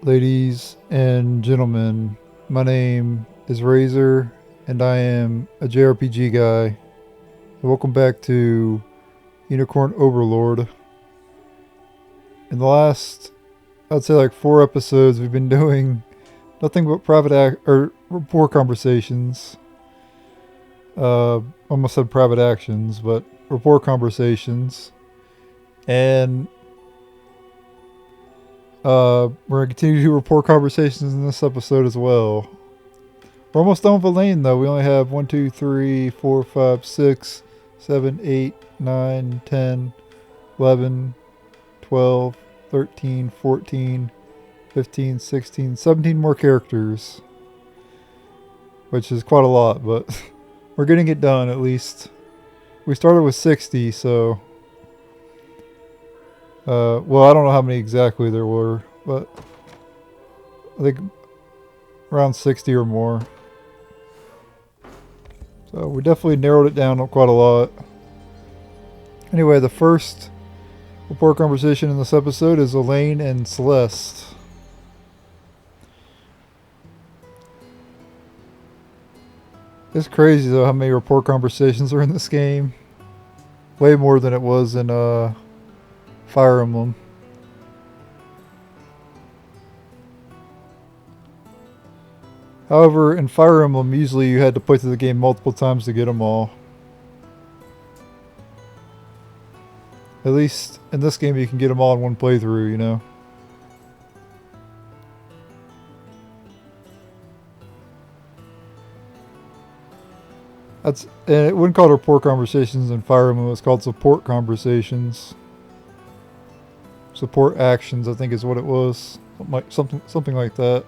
Ladies and gentlemen, my name is Razor, and I am a JRPG guy. Welcome back to Unicorn Overlord. In the last, I'd say like 4 episodes, we've been doing nothing but or rapport conversations. Almost said private actions, but rapport conversations. And we're going to continue to do rapport conversations in this episode as well. We're almost done with Elaine, though. We only have 1, 2, 3, 4, 5, 6, 7, 8, 9, 10, 11, 12, 13, 14, 15, 16, 17 more characters. Which is quite a lot, but we're getting it done at least. We started with 60, so... well, I don't know how many exactly there were, but I think around 60 or more. So we definitely narrowed it down quite a lot. Anyway, the first rapport conversation in this episode is Elaine and Celeste. It's crazy though how many rapport conversations are in this game. Way more than it was in Fire Emblem. However, in Fire Emblem, usually you had to play through the game multiple times to get them all. At least in this game you can get them all in one playthrough, you know. And it wasn't called rapport conversations in Fire Emblem, it was called support conversations. Support actions, I think is what it was. Something like that.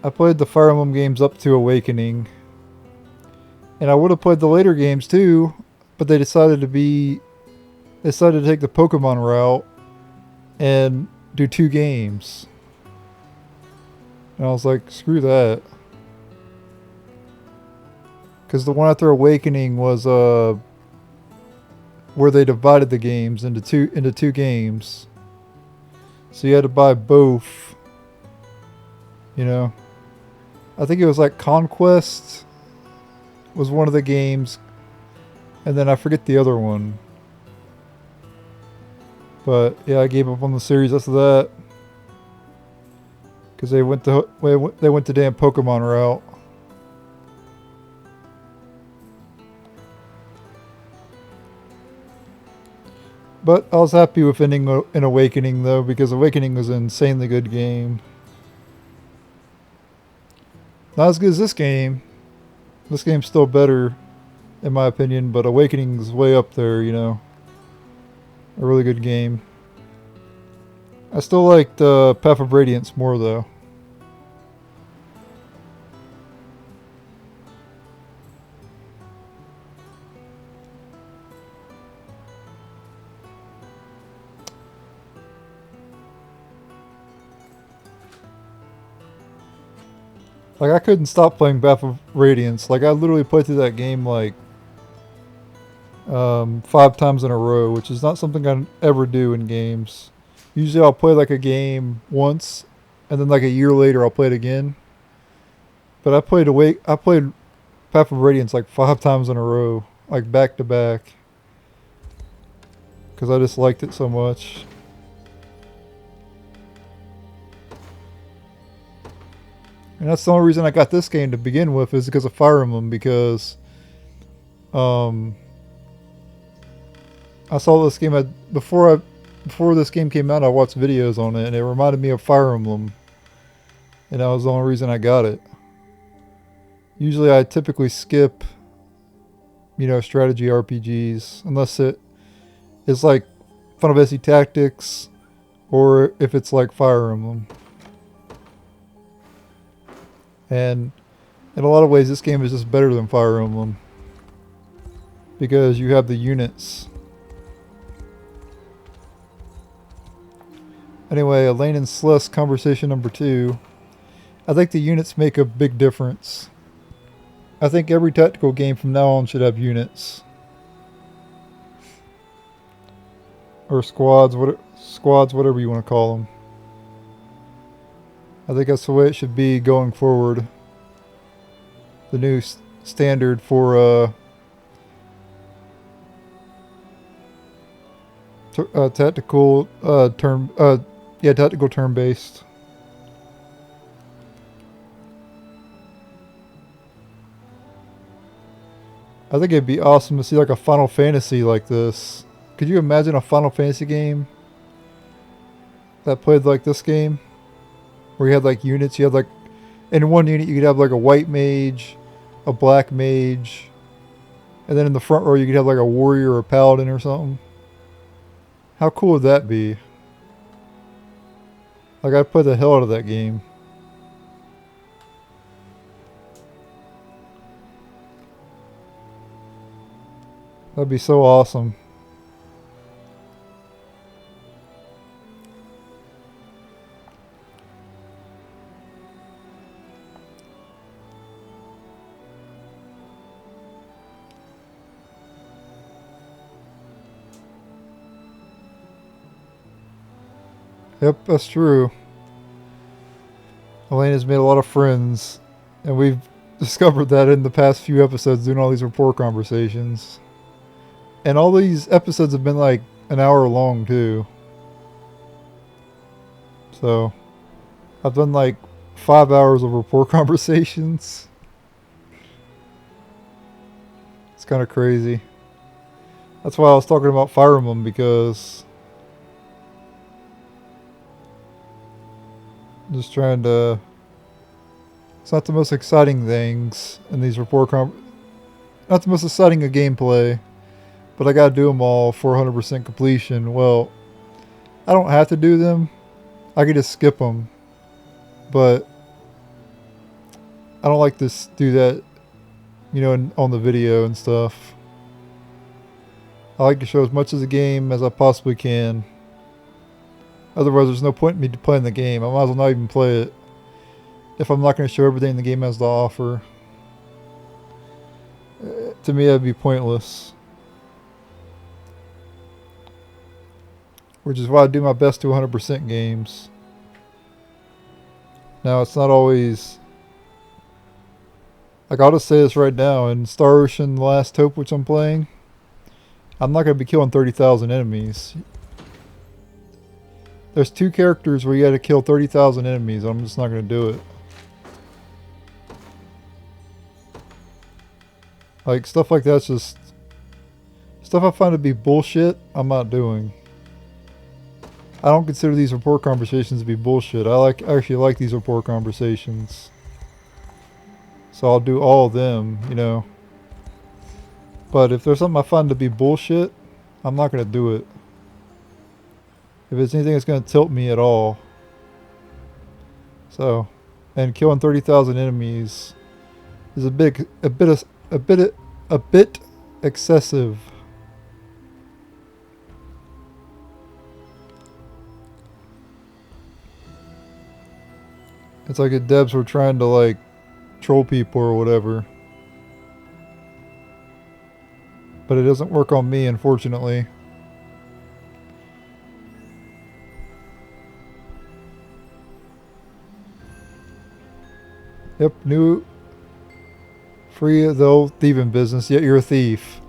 I played the Fire Emblem games up to Awakening. And I would have played the later games too, but they decided to take the Pokemon route and do 2 games. And I was like, screw that. Because the one after Awakening was where they divided the games into two games. So you had to buy both. You know. I think it was like Conquest was one of the games. And then I forget the other one. But yeah, I gave up on the series after that. Because they went the damn Pokemon route. But I was happy with ending in Awakening though, because Awakening was an insanely good game. Not as good as this game. This game's still better, in my opinion, but Awakening's way up there, you know. A really good game. I still liked Path of Radiance more though. Like, I couldn't stop playing Path of Radiance. Like, I literally played through that game, like, 5 times in a row, which is not something I ever do in games. Usually I'll play, like, a game once, and then, like, a year later I'll play it again. But I played Path of Radiance, like, 5 times in a row. Like, back to back. Because I just liked it so much. And that's the only reason I got this game to begin with, is because of Fire Emblem, because I saw this game before this game came out. I watched videos on it and it reminded me of Fire Emblem, and that was the only reason I got it. Usually I typically skip, you know, strategy RPGs unless it is like Final Fantasy Tactics, or if it's like Fire Emblem. And in a lot of ways, this game is just better than Fire Emblem. Because you have the units. Anyway, Elaine and Celeste conversation number 2. I think the units make a big difference. I think every tactical game from now on should have units. or squads, whatever you want to call them. I think that's the way it should be going forward. The new standard for tactical tactical turn based. I think it'd be awesome to see like a Final Fantasy like this. Could you imagine a Final Fantasy game that played like this game? Where you had like units, you had like, in one unit you could have like a white mage, a black mage, and then in the front row you could have like a warrior or a paladin or something. How cool would that be? Like, I'd play the hell out of that game. That'd be so awesome. Yep, that's true. Elena's made a lot of friends, and we've discovered that in the past few episodes doing all these rapport conversations. And all these episodes have been like an hour long too. So, I've done like 5 hours of rapport conversations. It's kind of crazy. That's why I was talking about Fire Emblem, because I'm just trying to... It's not the most exciting things in these rapport not the most exciting of gameplay, but I gotta do them all for 100% completion. Well, I don't have to do them. I could just skip them. But I don't like to do that, you know, on the video and stuff. I like to show as much of the game as I possibly can. Otherwise, there's no point in me playing the game. I might as well not even play it if I'm not going to show everything the game has to offer. To me, that'd be pointless. Which is why I do my best to 100% games. Now, it's not always... Like, I'll just say this right now. In Star Ocean: The Last Hope, which I'm playing, I'm not going to be killing 30,000 enemies. There's 2 characters where you got to kill 30,000 enemies. I'm just not going to do it. Like, stuff like that's just... Stuff I find to be bullshit, I'm not doing. I don't consider these rapport conversations to be bullshit. I actually like these rapport conversations. So I'll do all of them, you know. But if there's something I find to be bullshit, I'm not going to do it. If it's anything that's going to tilt me at all. So, and killing 30,000 enemies is a bit excessive. It's like if devs were trying to like troll people or whatever. But it doesn't work on me, unfortunately. Yep, new free of the old thieving business, yet you're a thief.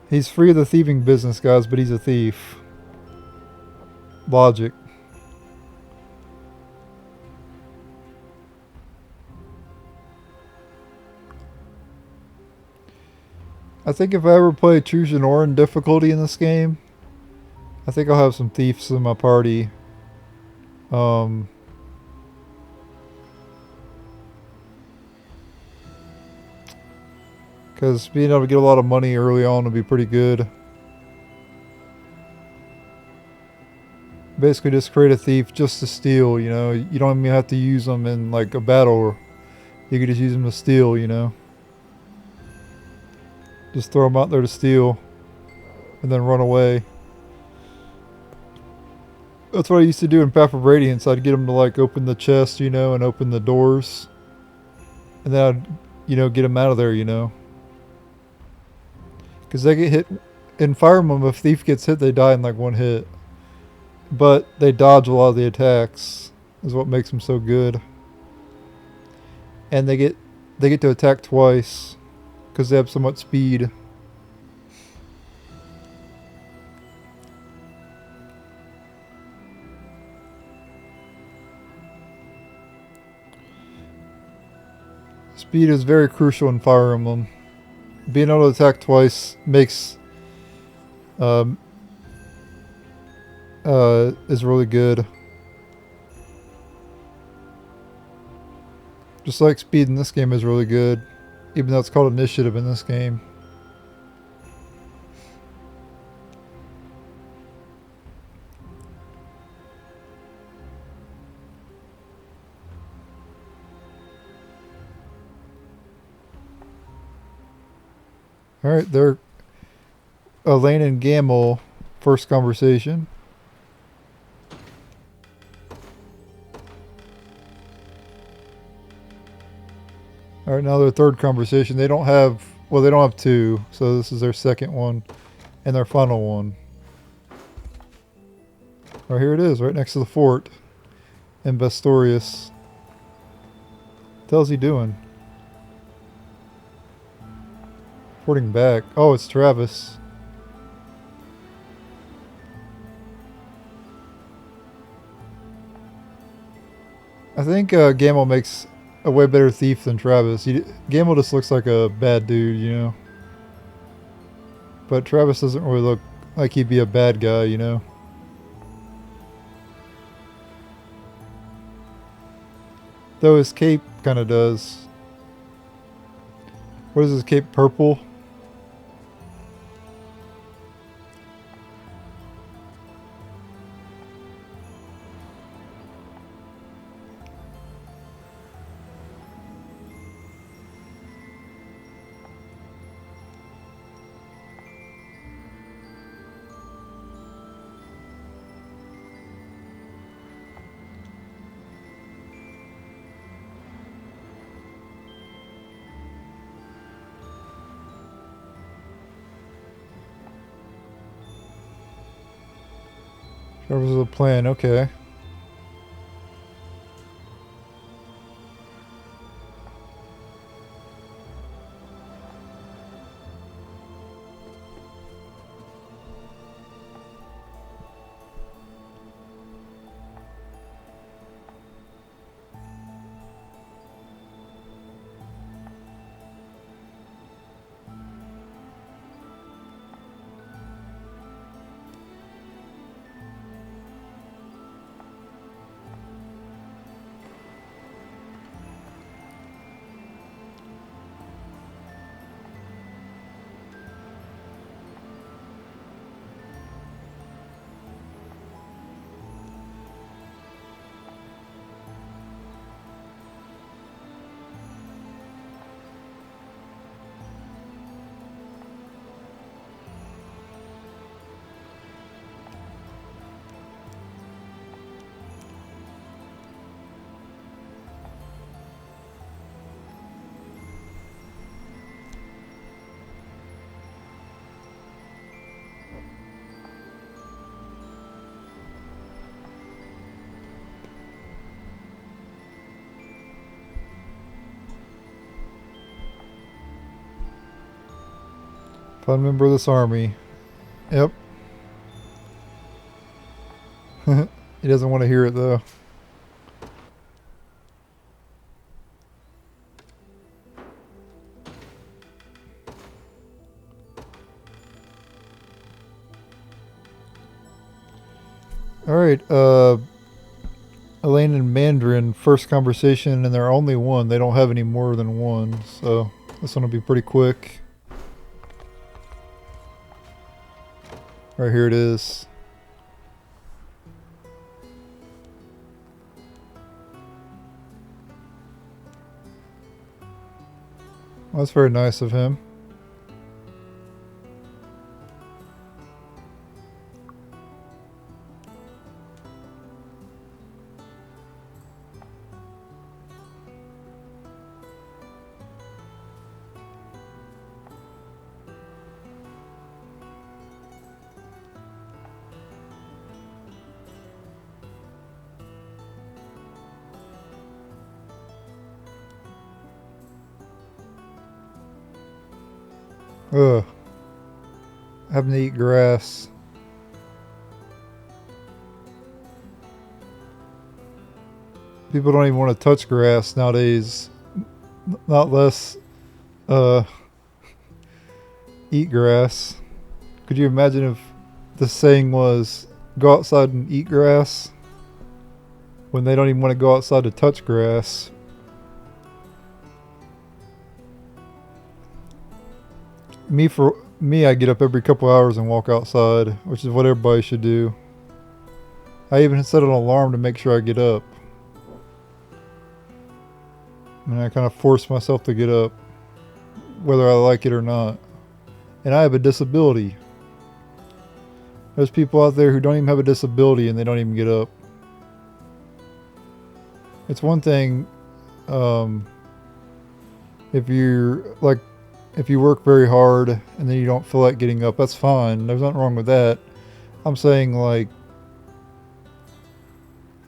He's free of the thieving business, guys, but he's a thief. Logic. I think if I ever play Choose an Orin difficulty in this game, I think I'll have some thieves in my party. Because being able to get a lot of money early on would be pretty good. Basically just create a thief just to steal, you know. You don't even have to use them in like a battle. You could just use them to steal, you know. Just throw them out there to steal. And then run away. That's what I used to do in Path of Radiance. I'd get them to like open the chest, you know, and open the doors. And then I'd, you know, get them out of there, you know. Because they get hit. in Fire Emblem, if Thief gets hit, they die in like one hit. But they dodge a lot of the attacks, is what makes them so good. And they get to attack twice because they have so much speed. Speed is very crucial in Fire Emblem. Being able to attack twice makes is really good. Just like speed in this game is really good, even though it's called initiative in this game. Alright, they're Elaine and Gamble, first conversation. Alright, now their third conversation. They don't have two, so this is their second one and their final one. Oh, here it is, right next to the fort in Bastorius. What the hell's he doing? Porting back. Oh, it's Travis. I think Gamble makes a way better thief than Travis. Gamble just looks like a bad dude, you know. But Travis doesn't really look like he'd be a bad guy, you know. Though his cape kind of does. What is his cape? Purple? Travis is a plan, okay. Find a member of this army. Yep. He doesn't want to hear it though. Alright, Elaine and Mandarin, first conversation, and they're only one. They don't have any more than one, so this one will be pretty quick. Right here it is. Well, that's very nice of him. Ugh. Having to eat grass. People don't even want to touch grass nowadays. Not less eat grass. Could you imagine if the saying was go outside and eat grass when they don't even want to go outside to touch grass? For me, I get up every couple hours and walk outside, which is what everybody should do. I even set an alarm to make sure I get up. And I kind of force myself to get up, whether I like it or not. And I have a disability. There's people out there who don't even have a disability and they don't even get up. It's one thing if you work very hard and then you don't feel like getting up, that's fine. There's nothing wrong with that. I'm saying like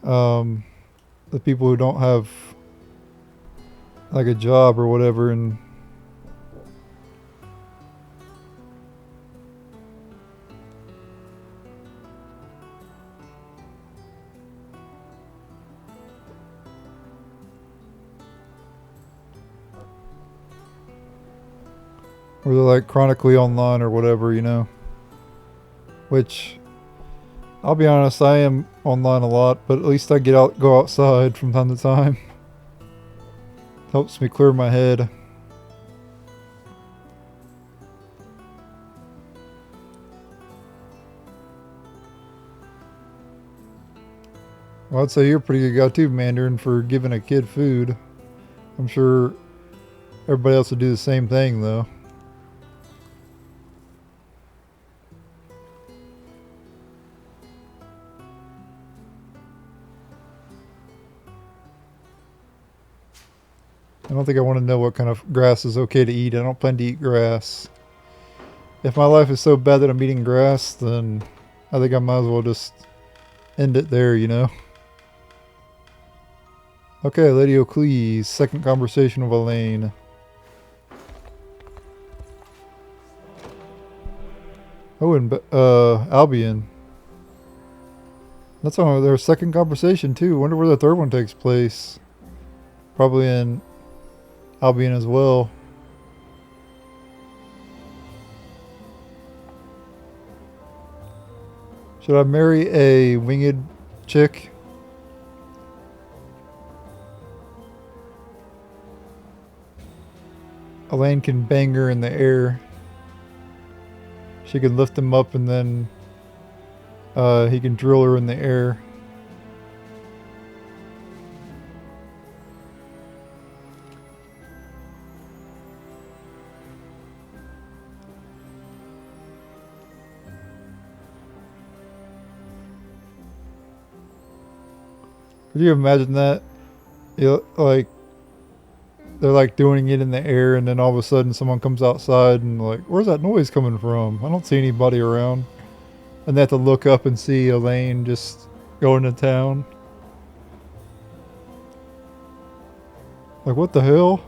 the people who don't have like a job or whatever, and or they're like chronically online or whatever, you know. Which, I'll be honest, I am online a lot, but at least I go outside from time to time. Helps me clear my head. Well, I'd say you're a pretty good guy too, Mandarin, for giving a kid food. I'm sure everybody else would do the same thing, though. I don't think I want to know what kind of grass is okay to eat. I don't plan to eat grass. If my life is so bad that I'm eating grass, then I think I might as well just end it there, you know? Okay, Lady O'Cleese, second conversation with Elaine. Oh, and Albion. That's on their second conversation too. Wonder where the third one takes place. Probably in Albion as well. Should I marry a winged chick? Elaine can bang her in the air. She can lift him up and then he can drill her in the air. Could you imagine that? Like, they're like doing it in the air and then all of a sudden someone comes outside and like, where's that noise coming from? I don't see anybody around. And they have to look up and see Elaine just going to town. Like, what the hell?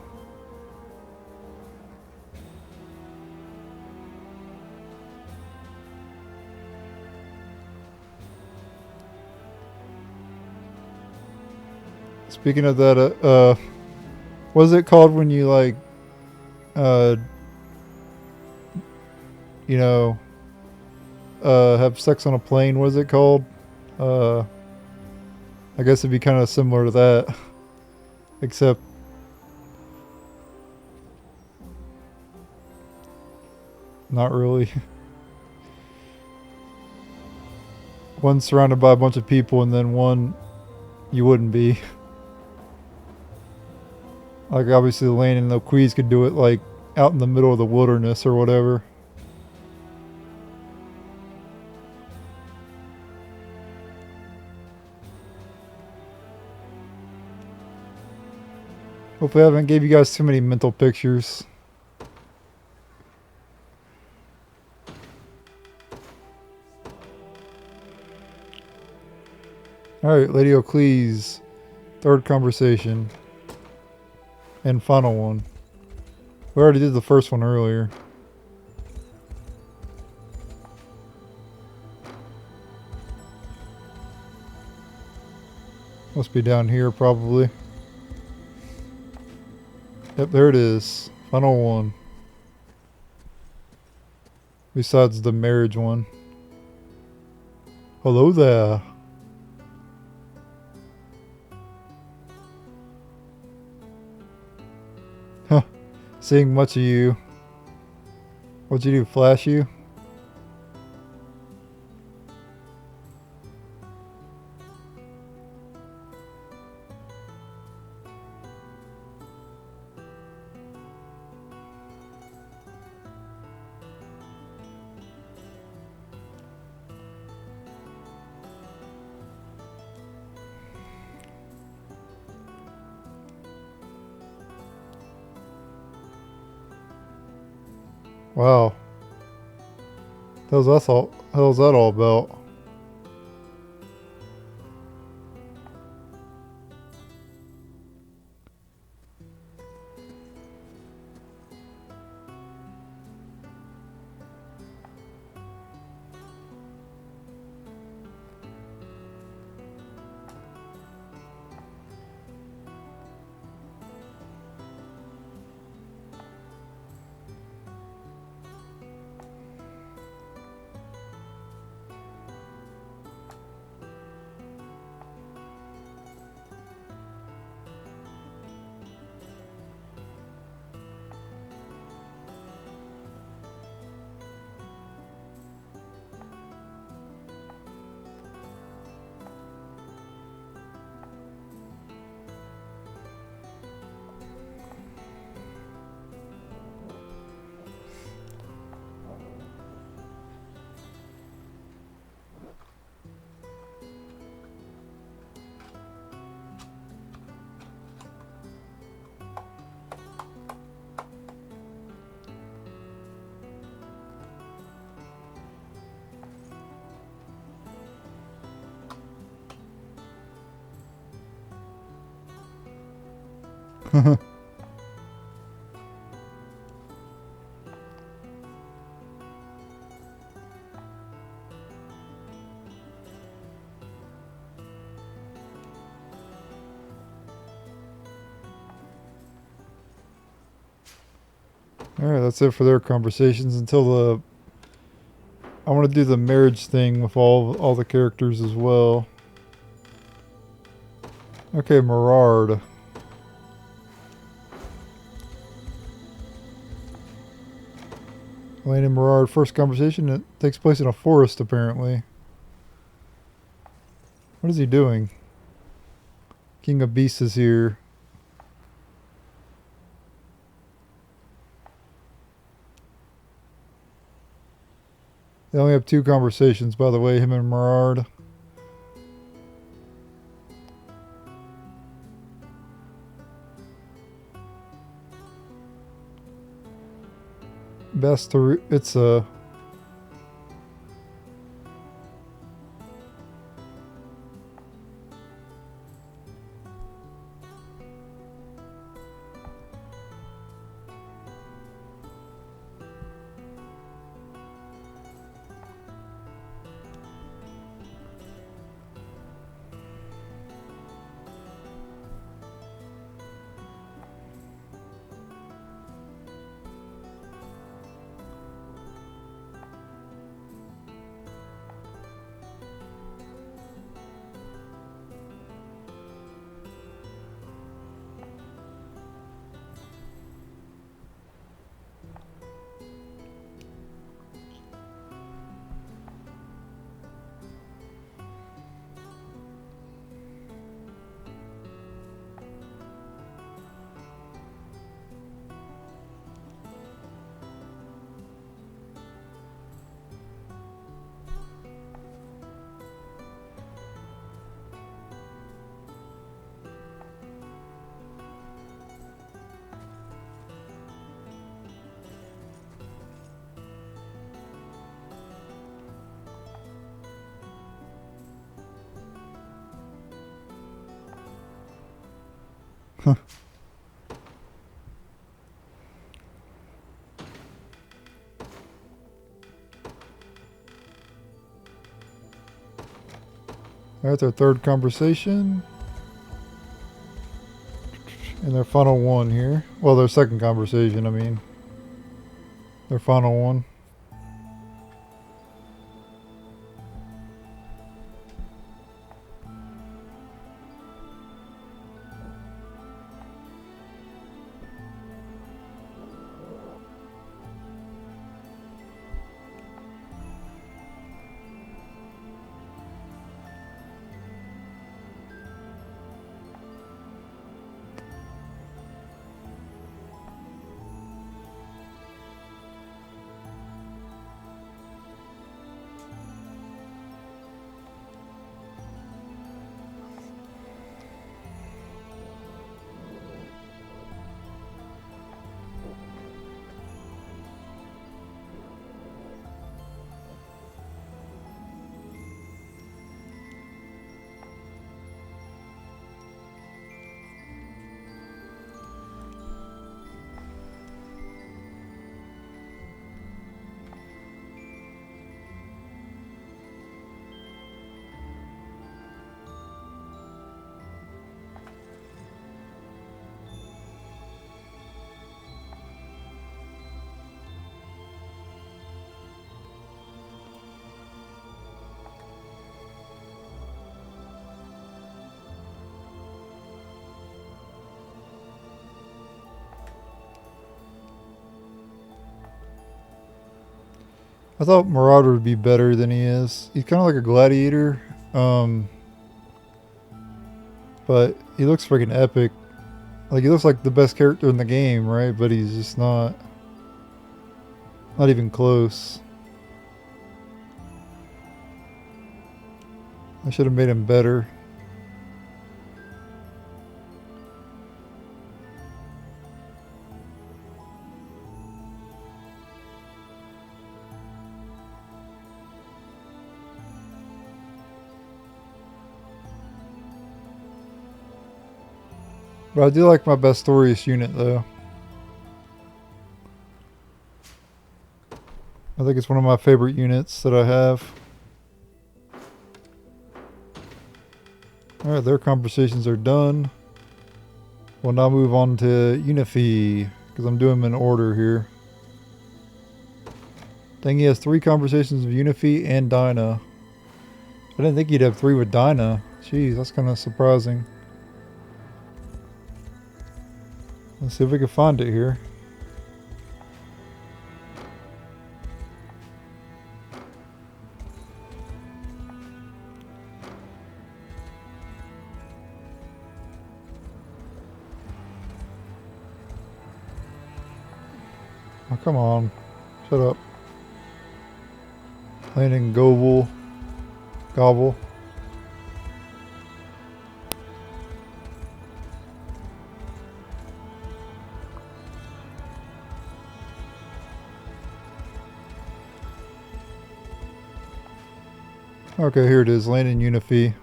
Speaking of that, what is it called when you like, you know, have sex on a plane? What is it called? I guess it'd be kind of similar to that, except not really. One's surrounded by a bunch of people, and then one you wouldn't be. Like, obviously Elaine and Loquise could do it, like, out in the middle of the wilderness or whatever. Hopefully I haven't gave you guys too many mental pictures. Alright, Lady O'Cleese. Third conversation. And final one. We already did the first one earlier. Must be down here probably. Yep, there it is. Final one. Besides the marriage one. Hello there. Huh. Seeing much of you. What'd you do, flash you? Wow. How's that all about? Alright, that's it for their conversations until the... I want to do the marriage thing with all the characters as well. Okay, Mirard. Elaine and Mirard, first conversation. It takes place in a forest, apparently. What is he doing? King of Beasts is here. They only have 2 conversations, by the way, him and Mirard. Best to... It's a... Huh. Alright, their third conversation. in their final one here. Well, their second conversation, I mean. Their final one. I thought Marauder would be better than he is. He's kind of like a gladiator. But he looks freaking epic. Like, he looks like the best character in the game, right? But he's just not even close. I should have made him better. But I do like my Bastorius unit, though. I think it's one of my favorite units that I have. Alright, their conversations are done. We'll now move on to Unifi, because I'm doing them in order here. Dang, he has 3 conversations with Unifi and Dinah. I didn't think he'd have 3 with Dinah. Jeez, that's kind of surprising. Let's see if we can find it here. Oh, come on. Shut up. Landing Gobble. Gobble. Okay, here it is. Landing Unifi.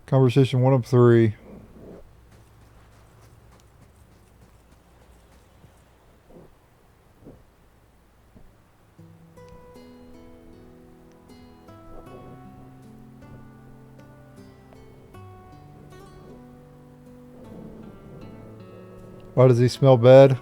Conversation 1 of 3. Why does he smell bad?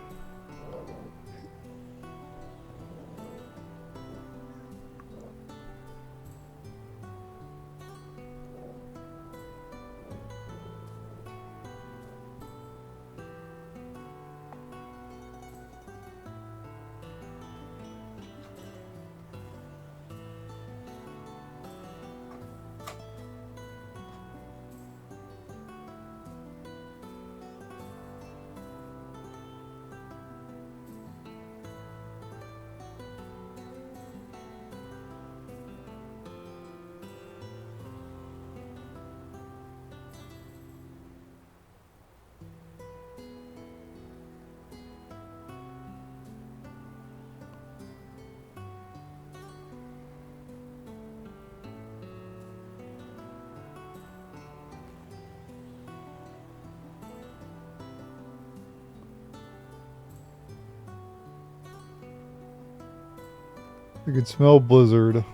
I can smell Blizzard.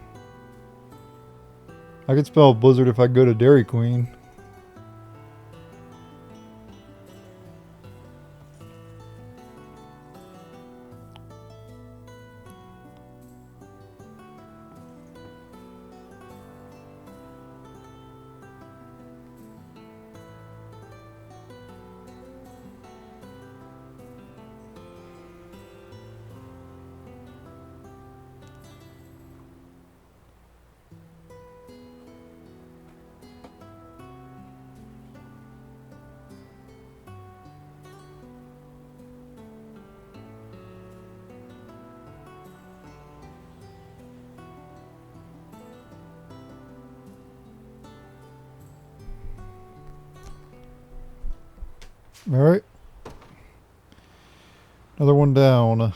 I can smell Blizzard if I go to Dairy Queen. Alright. Another one down.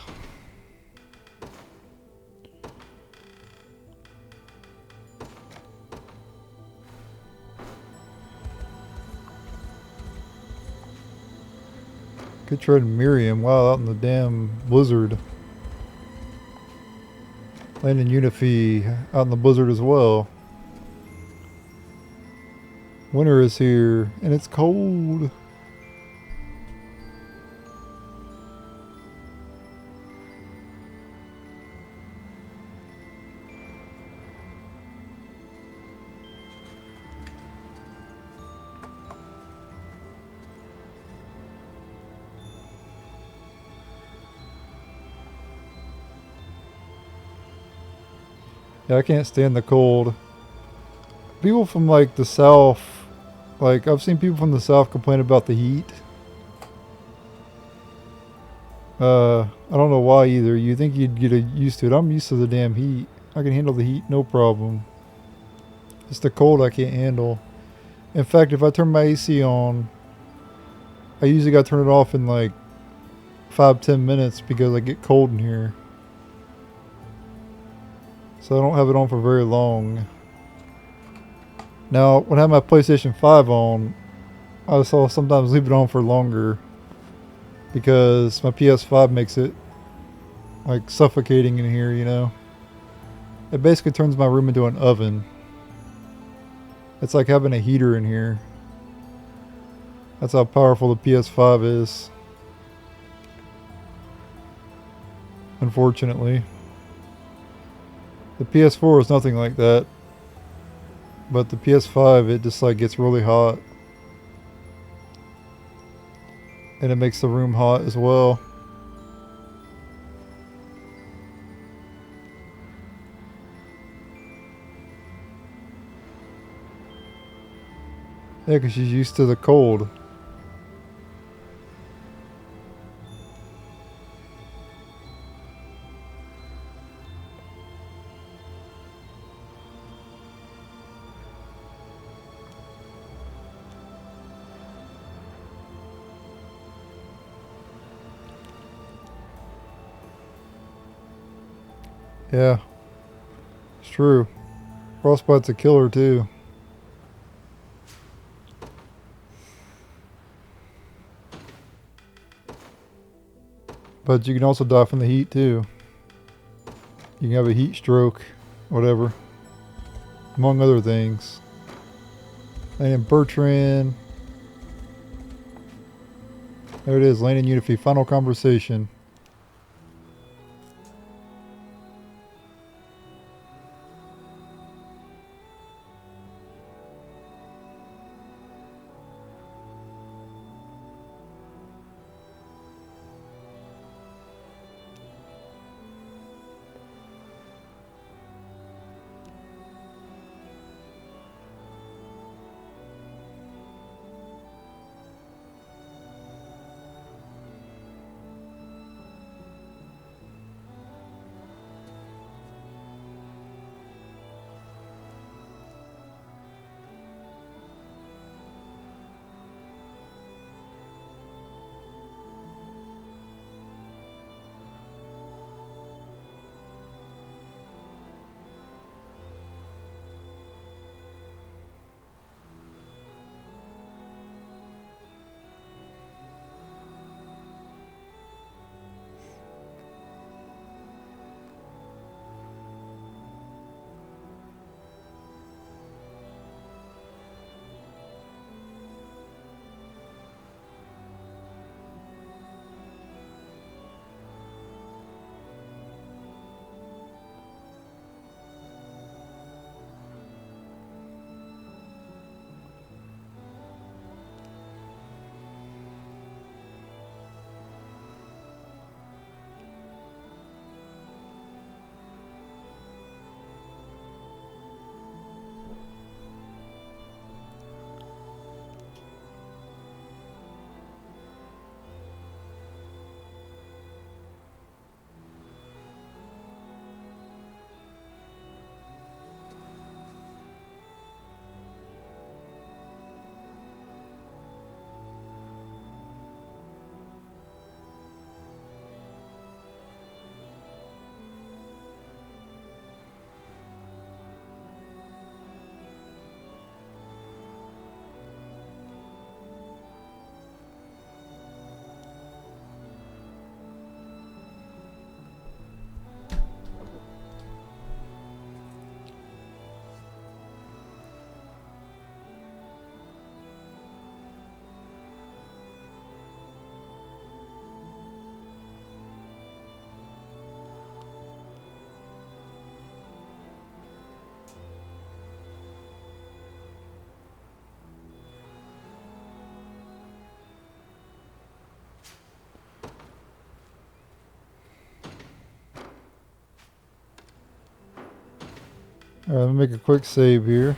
Could try to Miriam. Wow, out in the damn blizzard. Landing Unify out in the blizzard as well. Winter is here, and it's cold. Yeah, I can't stand the cold. People from like the south, like I've seen people from the south complain about the heat. I don't know why either. You think you'd get used to it. I'm used to the damn heat. I can handle the heat, no problem. It's the cold I can't handle. In fact, if I turn my AC on, I usually got to turn it off in like 5-10 minutes because I get cold in here. So I don't have it on for very long. Now, when I have my PlayStation 5 on, I also sometimes leave it on for longer because my PS5 makes it like suffocating in here, you know. It basically turns my room into an oven. It's like having a heater in here. That's how powerful the PS5 is. Unfortunately. The PS4 is nothing like that. But the PS5, it just like gets really hot. And it makes the room hot as well. Yeah, because she's used to the cold. Yeah, it's true. Frostbite's a killer too. But you can also die from the heat too. You can have a heat stroke, whatever. Among other things. And Bertrand. There it is, Landing Unify, final conversation. Alright, let me make a quick save here.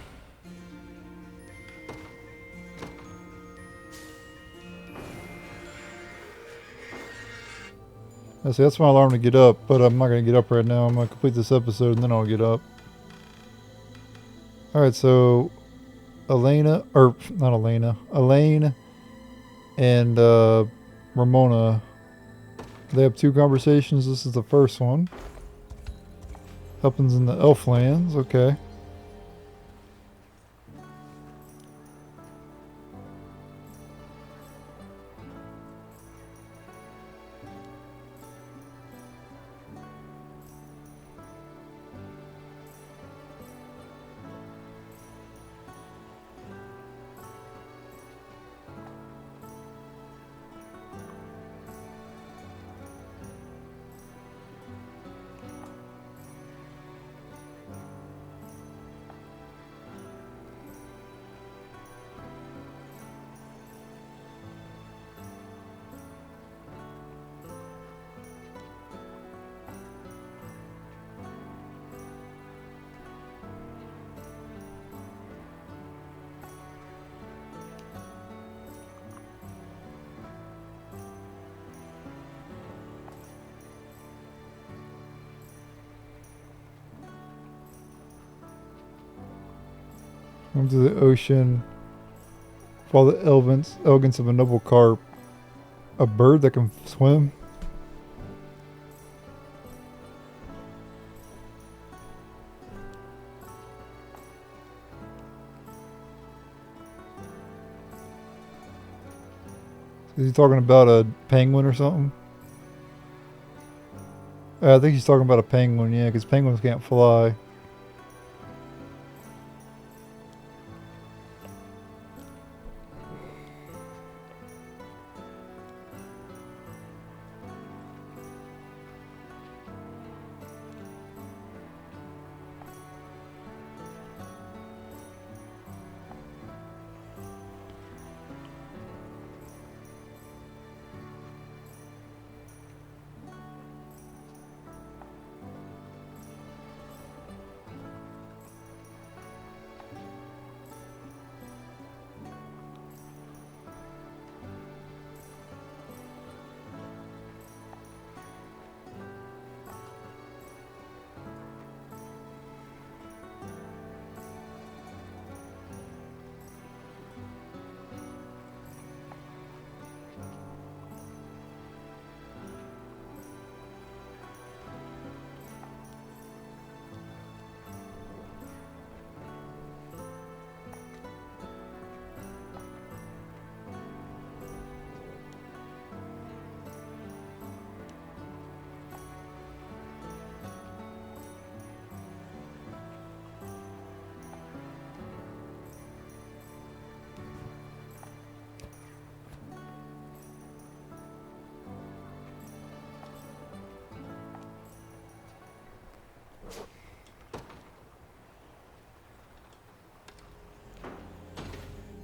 I see, that's my alarm to get up, but I'm not going to get up right now. I'm going to complete this episode and then I'll get up. Alright, so Elena, or not Elena, Elaine and Ramona, they have 2 conversations. This is the first one. Happens in the Elflands, okay. Into the ocean. Follow the elegance of a noble carp. A bird that can swim. Is he talking about a penguin or something? I think he's talking about a penguin, yeah, because penguins can't fly.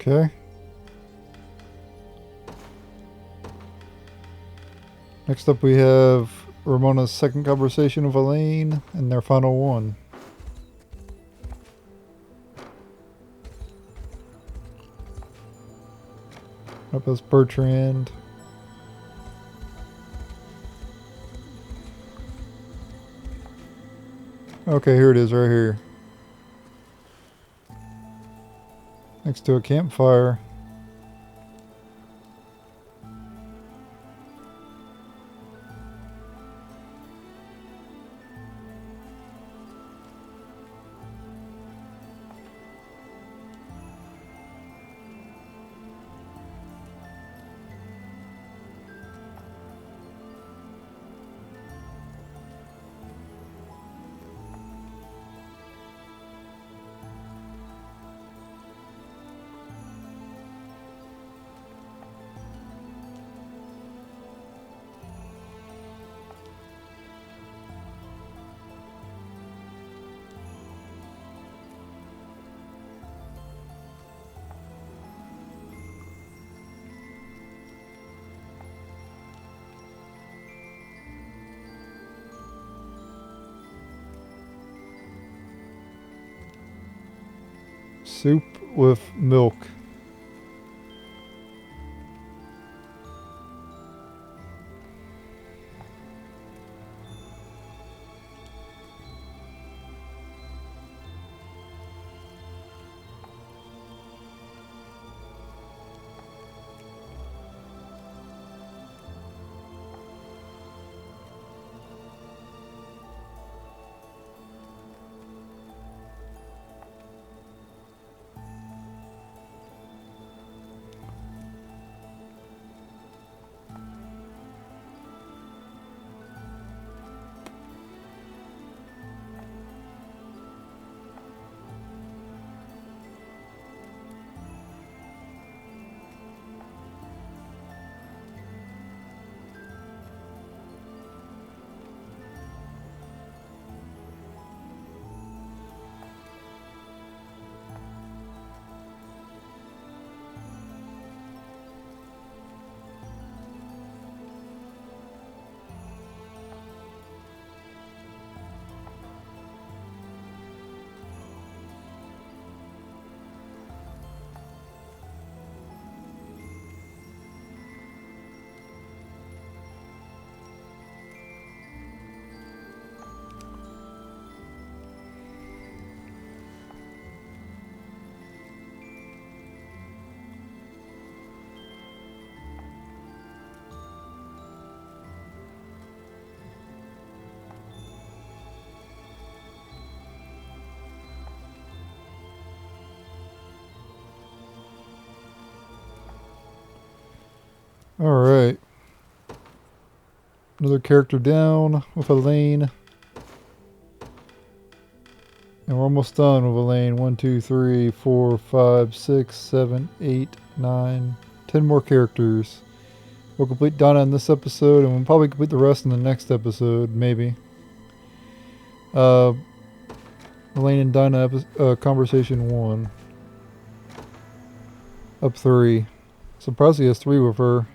Okay. Next up we have Ramona's second conversation with Elaine and their final one. Up as Bertrand. Okay, here it is right here. Next to a campfire. Soup with milk. Alright. Another character down with Elaine. And we're almost done with Elaine. 1, 2, 3, 4, 5, 6, 7, 8, 9, 10 more characters. We'll complete Donna in this episode, and we'll probably complete the rest in the next episode, maybe. Elaine and Dinah, conversation 1. Up 3. Surprised he has 3 with her.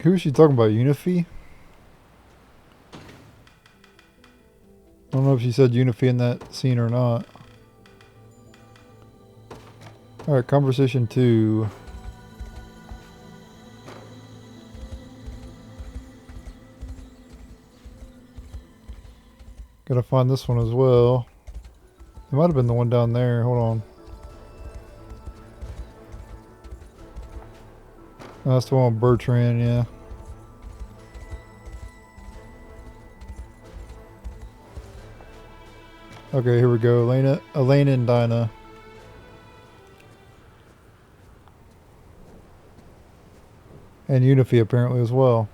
Who is she talking about? Unify? I don't know if she said Unify in that scene or not. Alright, conversation 2. Gotta find this one as well. It might have been the one down there. Hold on. That's the one with Bertrand, yeah. Okay, here we go. Elaine and Dinah. And Unify apparently as well.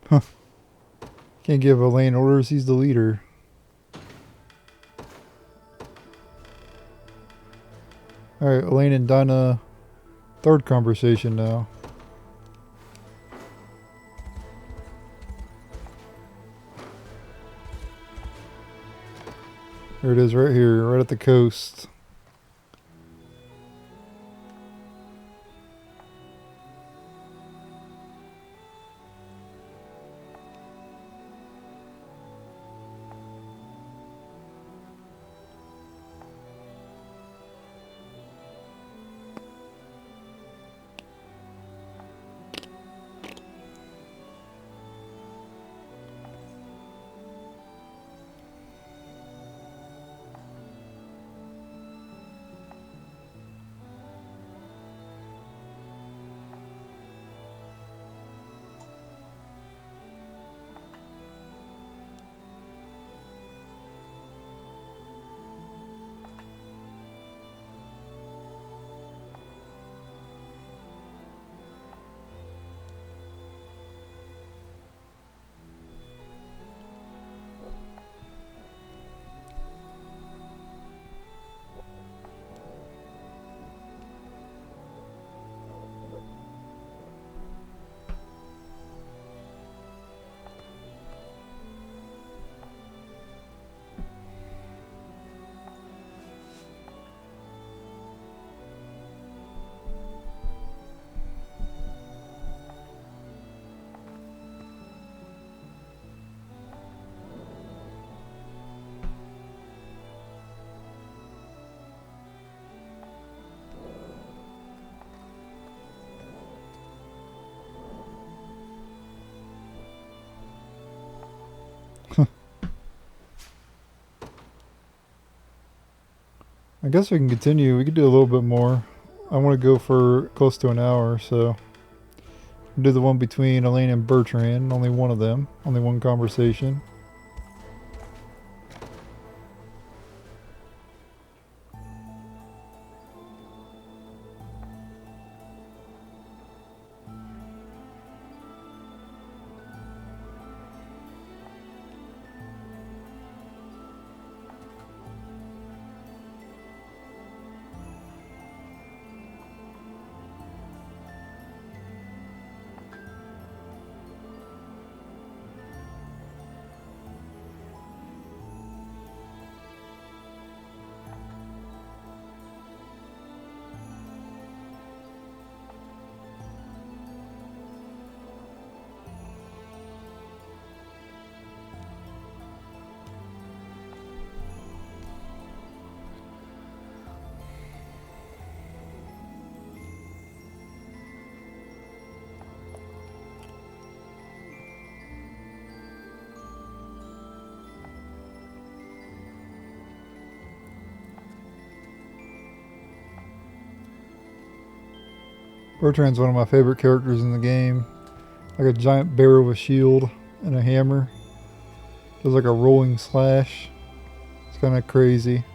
Can't give Elaine orders, he's the leader. Alright, Elaine and Dinah, third conversation now. There it is right here, right at the coast. I guess we can continue. We could do a little bit more. I want to go for close to an hour, so we'll do the one between Elaine and Bertrand. Only one of them. Only one conversation. Bertrand's one of my favorite characters in the game. Like a giant bear with a shield and a hammer. Does like a rolling slash. It's kind of crazy.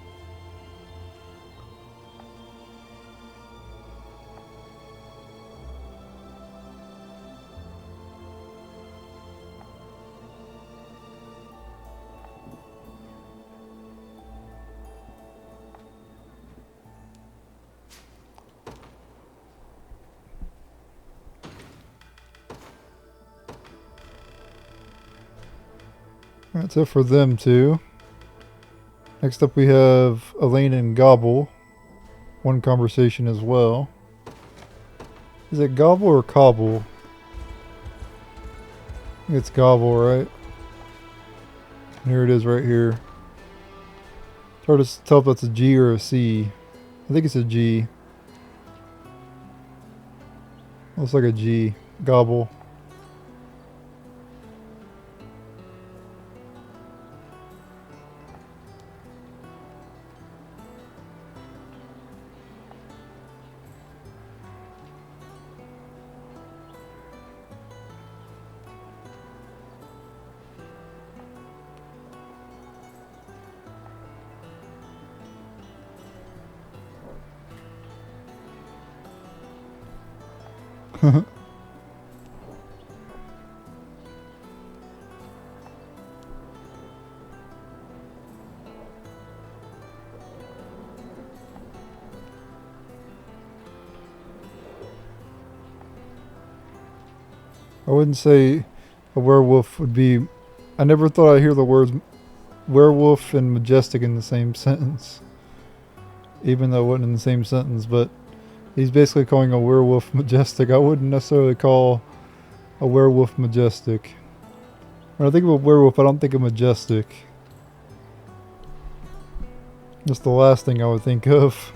That's it for them two. Next up we have Elaine and Gobble. One conversation as well. Is it Gobble or Cobble? I think it's Gobble, right? And here it is right here. It's hard to tell if that's a G or a C. I think it's a G. Looks like a G. Gobble. I wouldn't say a werewolf would be... I never thought I'd hear the words werewolf and majestic in the same sentence. Even though it wasn't in the same sentence, but he's basically calling a werewolf majestic. I wouldn't necessarily call a werewolf majestic. When I think of a werewolf, I don't think of majestic. That's the last thing I would think of.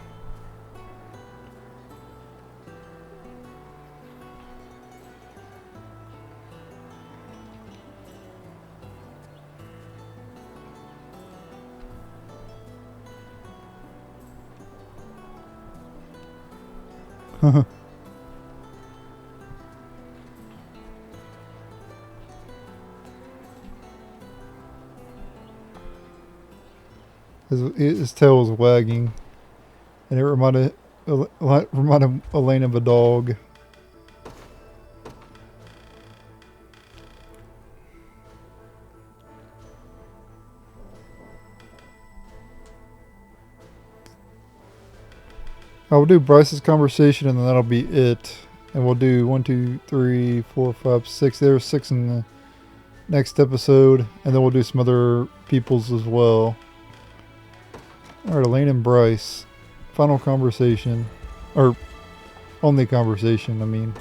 His tail was wagging, and it reminded Elaine of a dog. I will do Bryce's conversation, and then that'll be it. And we'll do 1, 2, 3, 4, 5, 6. There's 6 in the next episode, and then we'll do some other people's as well. Alright, Elaine and Bryce. Final conversation. Or, only conversation, I mean.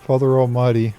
Father Almighty.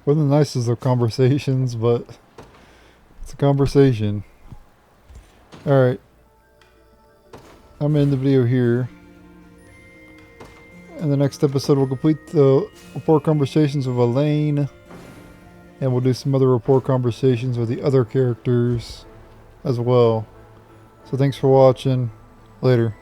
Wasn't the nicest of conversations, but it's a conversation. Alright. I'm in the video here. In the next episode, we'll complete the rapport conversations with Elaine. And we'll do some other rapport conversations with the other characters as well. So thanks for watching. Later.